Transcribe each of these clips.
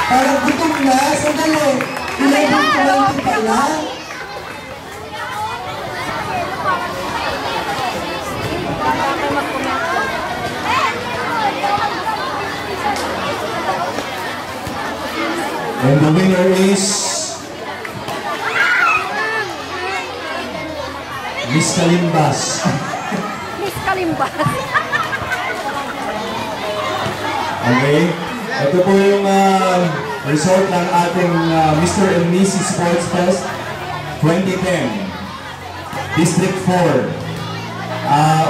Parang gutom na, sandali. 11:20 pala. And the winner is Miss Kalimbas. Miss Kalimbas. Okay. Ito po yung result ng ating Mr. and Mrs. Sports Fest 2010. District 4.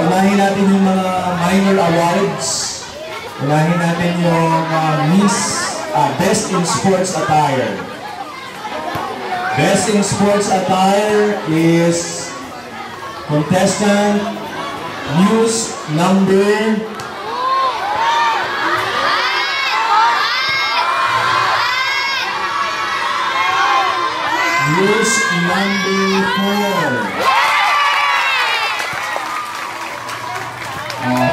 Unahin natin yung mga minor awards. Unahin natin yung Best in Sports Attire. Best in Sports Attire is contestant news number 4.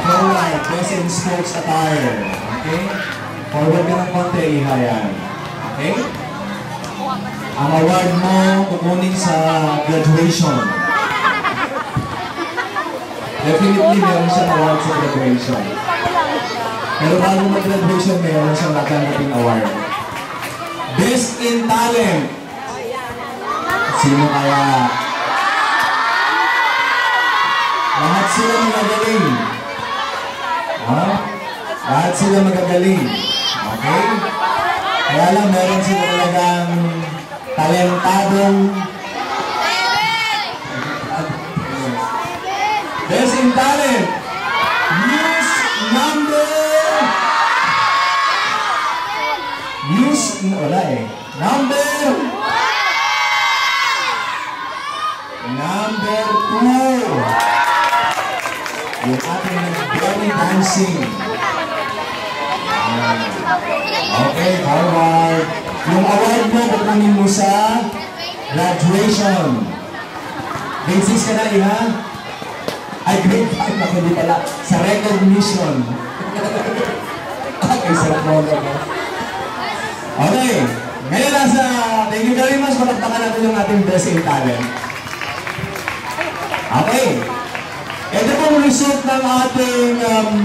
Forward, Best in Sports Attire. Okay? Forward ka ng konti, Iha yan. Okay? Ang award mo kukunin sa graduation. Definitely meron siyang award sa graduation. Pero bago mag-graduation, meron siyang natanggaping award. Best in Talent. Sino kaya? Lahat sila magagaling. Ha? Lahat sila magagaling. Okay? Kaya lang meron sila talagang talentadong Best in Talent. News number Number 2. Yung ating belly dancing. Okay, forward. Yung award mo, kukunin mo sa graduation. Grade 6 ka na, Iha? Ay, grade 5 na, hindi pala. Sa recognition. Okay, sarap mo ako. Okay. Ngayon thank you very much. Palakpakan natin yung ating Best in Talent. Okay. Ito pong result ng ating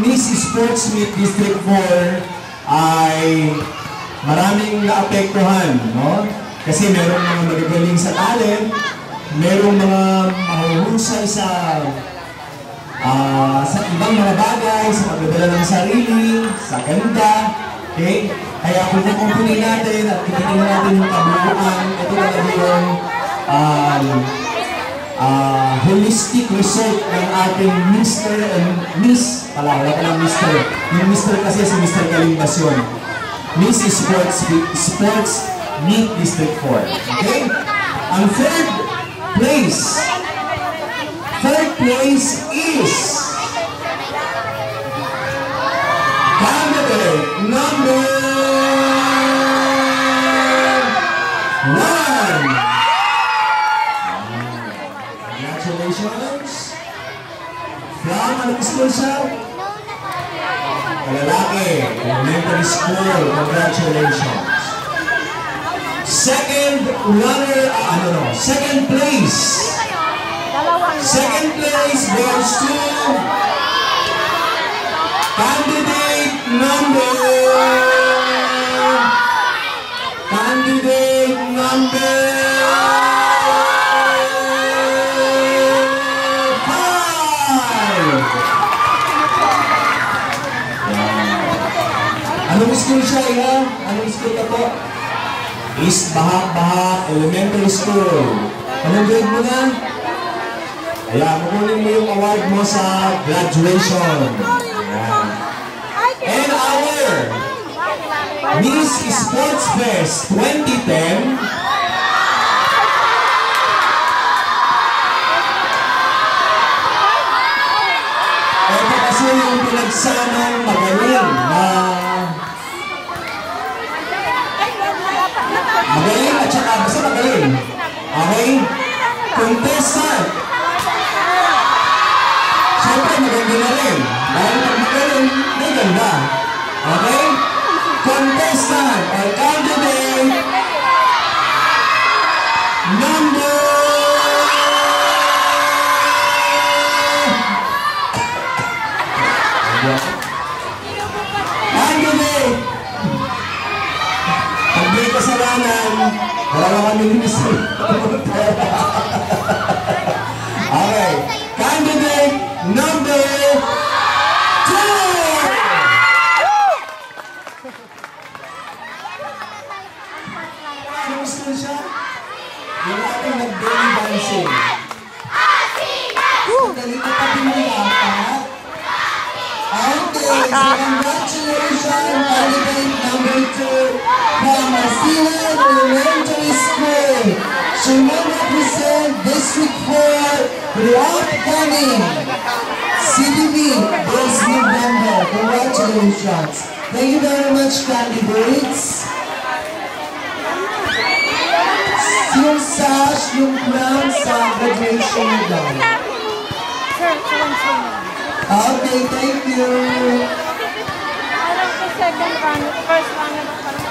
Miss Sports Meet District 4 ay maraming naapektuhan, no? Kasi merong mga magagaling sa talent, merong mga mahuhusay sa ibang mga bagay, sa pagdadala ng sarili, sa ganda, okay? Kaya kung kukunin natin at titignan natin yung kabuuan, ito talaga yung holistic result ng ating Mr. and Miss, wala ka ng Mr. Yung Mr. kasi si Mr. Kalimbas yun. Miss Sports Meet District 4. Okay? Ang third place is candidate number 1. Congratulations. From anong school siya? Lalaki, elementary school. Congratulations. Second place. Second place goes to candidate number 5. Anong school siya, Iha? Anong school ka po? East Bahak Elementary School. Anong grade mo na? Ayan, makunin mo yung award mo sa graduation. Ayan. And our Miss Sports Fest 2010 ito kasi yung pinagsamang magaling na magaling at saka basta magaling. Okay? Contestant. Siyempre maganda na rin. Dahil pag magaling, may ganda. Okay? Contestant or candidate number... Candidate! Pag may kasalanan, wala na kami gusto. Okay. Candidate number 2! Gusto siya? Yung ating nag-belly dancing. Dali ka pa din mo yata. Okay, so congratulations, candidate number 2 from Asilan Elementary School. She will represent District 4 for the upcoming CDB this November. Congratulations. Thank you very much, candidates. Yung sash, yung crown sa graduation nila. Okay, thank you. Second round, first round na parang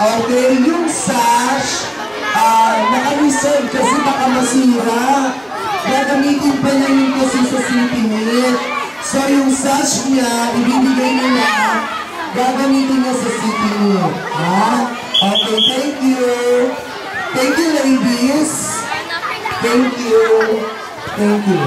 Okay, yung sash, naka-reserve kasi baka masira. Gagamitin pa niya yun kasi sa city meet. So yung sash niya, ibibigay niya, gagamitin niya sa city meet. Ha? Okay, thank you. Thank you, ladies. Thank you. Thank you.